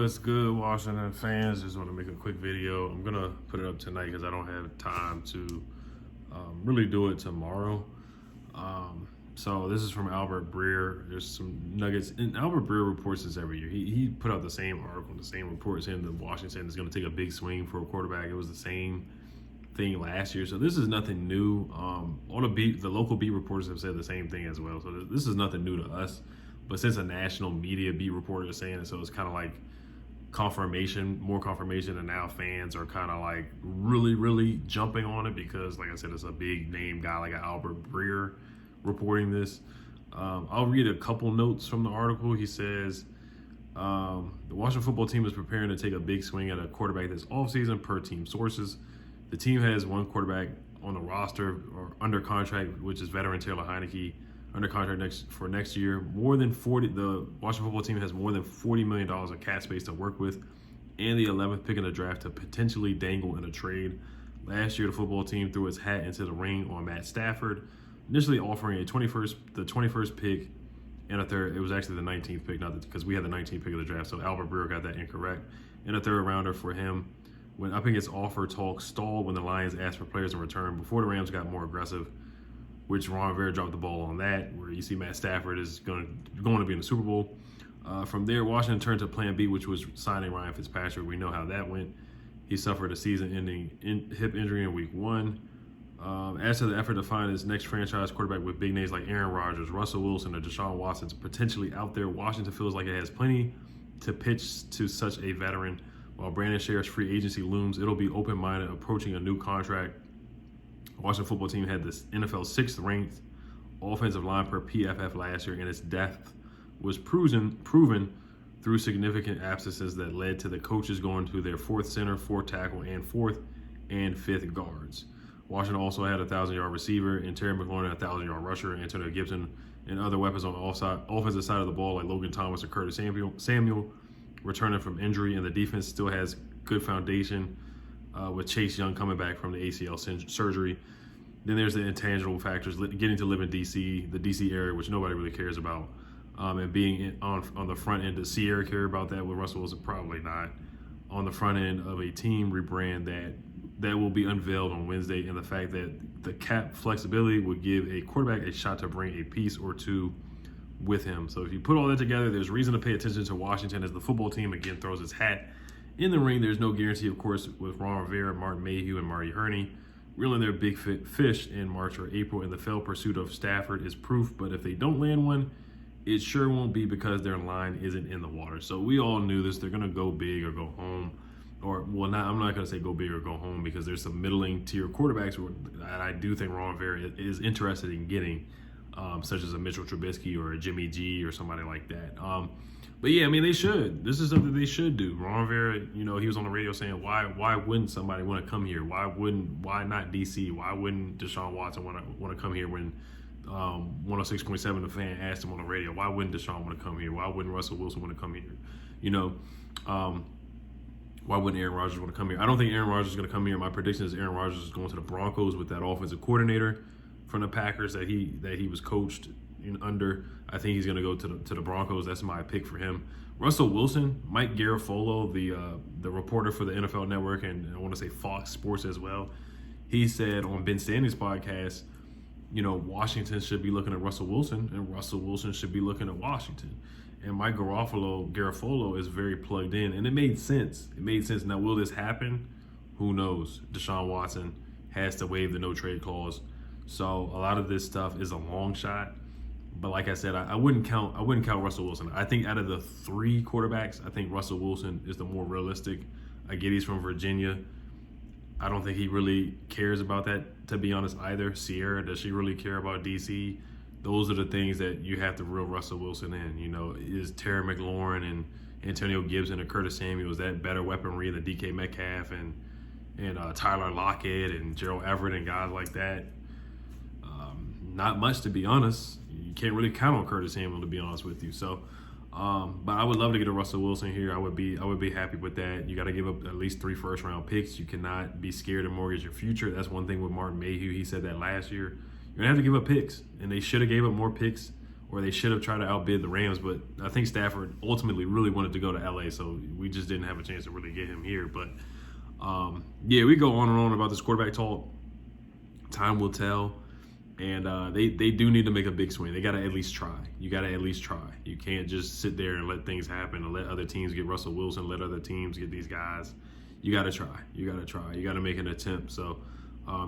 What's good, Washington fans? Just want to make a quick video. I'm gonna put it up tonight because I don't have time to really do it tomorrow. So this is from Albert Breer. There's some nuggets, and Albert Breer reports this every year. He put out the same article, the same report saying that Washington is going to take a big swing for a quarterback. It was the same thing last year, so this is nothing new. All the local beat reporters have said the same thing as well. So this is nothing new to us. But since a national media beat reporter is saying it, so it's kind of like more confirmation, and now fans are kind of like really jumping on it because, like I said, it's a big name guy like Albert Breer reporting this. I'll read a couple notes from the article. He says, the Washington football team is preparing to take a big swing at a quarterback this offseason per team sources. The team has one quarterback on the roster or under contract, which is veteran Taylor Heineke, under contract for next year. The Washington football team has more than $40 million of cap space to work with, and the 11th pick in the draft to potentially dangle in a trade. Last year, the football team threw its hat into the ring on Matt Stafford, initially offering the 21st pick and a third. It was actually the 19th pick, because we had the 19th pick of the draft, so Albert Breer got that incorrect, and a third rounder for him. When up against offer talks stalled when the Lions asked for players in return before the Rams got more aggressive, which Ron Rivera dropped the ball on that, where you see Matt Stafford is going to be in the Super Bowl. From there, Washington turned to plan B, which was signing Ryan Fitzpatrick. We know how that went. He suffered a season-ending hip injury in week 1. As to the effort to find his next franchise quarterback with big names like Aaron Rodgers, Russell Wilson, or Deshaun Watson potentially out there, Washington feels like it has plenty to pitch to such a veteran. While Brandon Scherff's free agency looms, it'll be open-minded approaching a new contract. Washington football team had this NFL's 6th ranked offensive line per PFF last year, and its depth was proven through significant absences that led to the coaches going to their 4th center, 4th tackle, and 4th and 5th guards. Washington also had a 1,000-yard receiver in Terry McLaurin, a 1,000-yard rusher, Antonio Gibson, and other weapons on the offensive side of the ball like Logan Thomas or Curtis Samuel returning from injury, and the defense still has good foundation with Chase Young coming back from the ACL surgery. Then there's the intangible factors, getting to live in D.C., the D.C. area, which nobody really cares about, and being on the front end. Does Sierra care about that with Russell Wilson? Probably not. On the front end of a team rebrand that will be unveiled on Wednesday, and the fact that the cap flexibility would give a quarterback a shot to bring a piece or two with him. So if you put all that together, there's reason to pay attention to Washington as the football team again throws its hat in the ring. There's no guarantee, of course, with Ron Rivera, Martin Mayhew, and Marty Herney reeling their big fish in March or April, and the failed pursuit of Stafford is proof. But if they don't land one, it sure won't be because their line isn't in the water. So we all knew this. They're going to go big or go home. I'm not going to say go big or go home, because there's some middling tier quarterbacks that I do think Ron Rivera is interested in getting, such as a Mitchell Trubisky or a Jimmy G or somebody like that. But yeah, I mean, they should. This is something they should do. Ron Rivera, he was on the radio saying, why wouldn't somebody want to come here? Why not DC? Why wouldn't Deshaun Watson want to come here when 106.7 The Fan asked him on the radio? Why wouldn't Deshaun want to come here? Why wouldn't Russell Wilson want to come here? Why wouldn't Aaron Rodgers want to come here? I don't think Aaron Rodgers is going to come here. My prediction is Aaron Rodgers is going to the Broncos with that offensive coordinator from the Packers that he was coached under. I think he's going to go to the Broncos. That's my pick for him. Russell Wilson, Mike Garoppolo, the reporter for the NFL Network, and I want to say Fox Sports as well, he said on Ben Standing's podcast, Washington should be looking at Russell Wilson, and Russell Wilson should be looking at Washington. And Mike Garoppolo is very plugged in, and it made sense. Now, will this happen? Who knows? Deshaun Watson has to waive the no-trade clause. So a lot of this stuff is a long shot. But like I said, I wouldn't count Russell Wilson. I think out of the 3 quarterbacks, I think Russell Wilson is the more realistic. I get he's from Virginia. I don't think he really cares about that, to be honest, either. Sierra, does she really care about DC? Those are the things that you have to reel Russell Wilson in. Is Terry McLaurin and Antonio Gibson and Curtis Samuel, is that better weaponry than DK Metcalf and Tyler Lockett and Gerald Everett and guys like that? Not much, to be honest. You can't really count on Curtis Samuel, to be honest with you. So, but I would love to get a Russell Wilson here. I would be happy with that. You got to give up at least 3 first-round picks. You cannot be scared to mortgage your future. That's one thing with Martin Mayhew. He said that last year. You're going to have to give up picks, and they should have gave up more picks or they should have tried to outbid the Rams. But I think Stafford ultimately really wanted to go to LA, so we just didn't have a chance to really get him here. But yeah, we go on and on about this quarterback talk. Time will tell. And they do need to make a big swing. They got to at least try. You got to at least try. You can't just sit there and let things happen and let other teams get Russell Wilson, let other teams get these guys. You got to try. You got to try. You got to make an attempt. So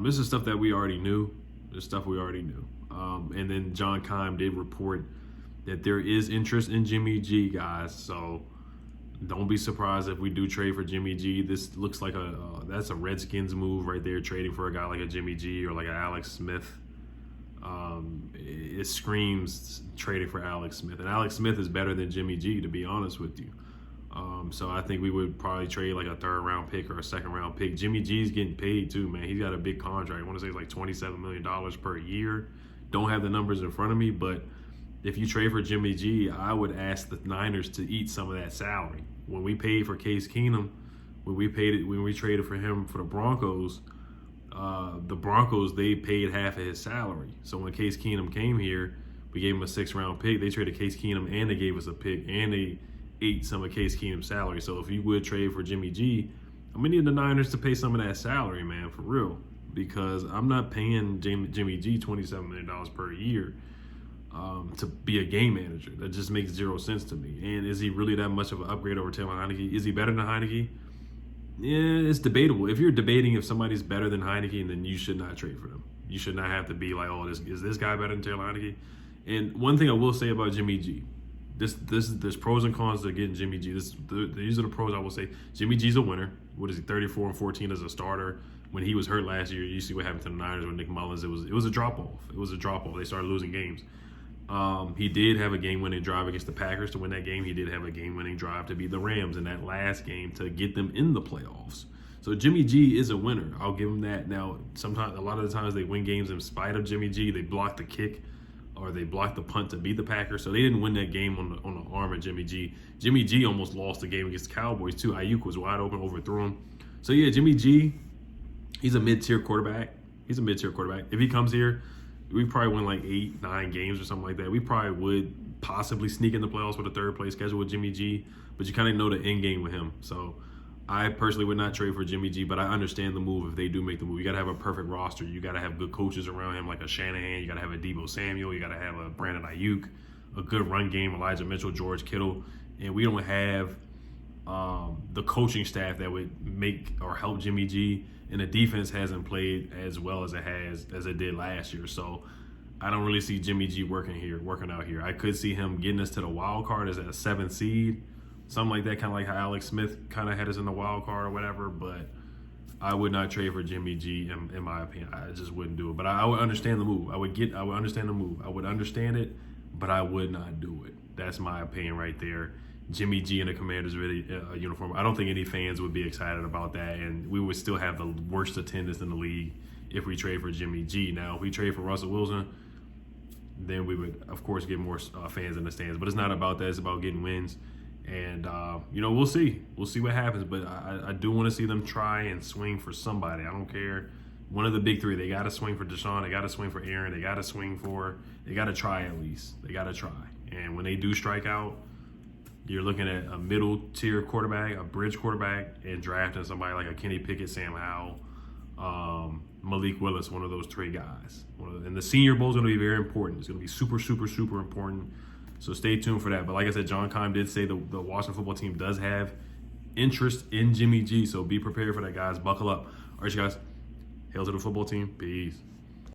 this is stuff that we already knew. This stuff we already knew. And then John Keim did report that there is interest in Jimmy G, guys. So don't be surprised if we do trade for Jimmy G. This looks like that's a Redskins move right there, trading for a guy like a Jimmy G or like an Alex Smith. It screams trading for Alex Smith, and Alex Smith is better than Jimmy G, to be honest with you. So I think we would probably trade like a 3rd round pick or a 2nd round pick. Jimmy G's getting paid too, man. He's got a big contract. I want to say it's like $27 million per year. Don't have the numbers in front of me, but if you trade for Jimmy G, I would ask the Niners to eat some of that salary. When we paid for Case Keenum, when we traded for him for the Broncos, they paid half of his salary. So when Case Keenum came here, we gave him a 6th round pick. They traded Case Keenum and they gave us a pick and they ate some of Case Keenum's salary. So if you would trade for Jimmy G, I'm gonna need the Niners to pay some of that salary, man, for real. Because I'm not paying Jimmy G $27 million per year to be a game manager. That just makes zero sense to me. And is he really that much of an upgrade over Taylor Heineke? Is he better than Heineke? Yeah, it's debatable. If you're debating if somebody's better than Heineke, then you should not trade for them. You should not have to be like, oh, is this guy better than Taylor Heineke? And one thing I will say about Jimmy G, there's pros and cons to getting Jimmy G. These are the pros I will say. Jimmy G's a winner. What is he, 34-14 as a starter? When he was hurt last year, you see what happened to the Niners with Nick Mullins. It was a drop-off. It was a drop-off. They started losing games. He did have a game-winning drive against the Packers to win that game. He did have a game-winning drive to beat the Rams in that last game to get them in the playoffs. So Jimmy G is a winner. I'll give him that. Now, sometimes, a lot of the times they win games in spite of Jimmy G. They blocked the kick or they blocked the punt to beat the Packers. So they didn't win that game on the arm of Jimmy G. Jimmy G almost lost the game against the Cowboys too. Ayuk was wide open, overthrew him. So yeah, Jimmy G, he's a mid-tier quarterback. He's a mid-tier quarterback. If he comes here, we probably win like 8-9 games or something like that. We probably would possibly sneak in the playoffs with a 3rd place schedule with Jimmy G, but you kind of know the end game with him. So I personally would not trade for Jimmy G, but I understand the move if they do make the move. You got to have a perfect roster. You got to have good coaches around him like a Shanahan. You got to have a Deebo Samuel. You got to have a Brandon Ayuk, a good run game, Elijah Mitchell, George Kittle. And we don't have the coaching staff that would make or help Jimmy G, and the defense hasn't played as well as it did last year. So I don't really see Jimmy G working out here. I could see him getting us to the wild card as a 7th seed, something like that, kind of like how Alex Smith kind of had us in the wild card or whatever. But I would not trade for Jimmy G in my opinion. I just wouldn't do it. But I would understand the move. I would understand the move. I would understand it, but I would not do it. That's my opinion right there. Jimmy G in a Commanders uniform. I don't think any fans would be excited about that, and we would still have the worst attendance in the league if we trade for Jimmy G. Now, if we trade for Russell Wilson, then we would, of course, get more fans in the stands. But it's not about that. It's about getting wins. And, we'll see. We'll see what happens. But I do want to see them try and swing for somebody. I don't care. One of the big 3. They got to swing for Deshaun. They got to swing for Aaron. They got to try at least. They got to try. And when they do strike out, you're looking at a middle-tier quarterback, a bridge quarterback, and drafting somebody like a Kenny Pickett, Sam Howell, Malik Willis, one of those 3 guys. And the Senior Bowl is going to be very important. It's going to be super, super, super important. So stay tuned for that. But like I said, John Keim did say the Washington football team does have interest in Jimmy G. So be prepared for that, guys. Buckle up. All right, you guys. Hail to the football team. Peace.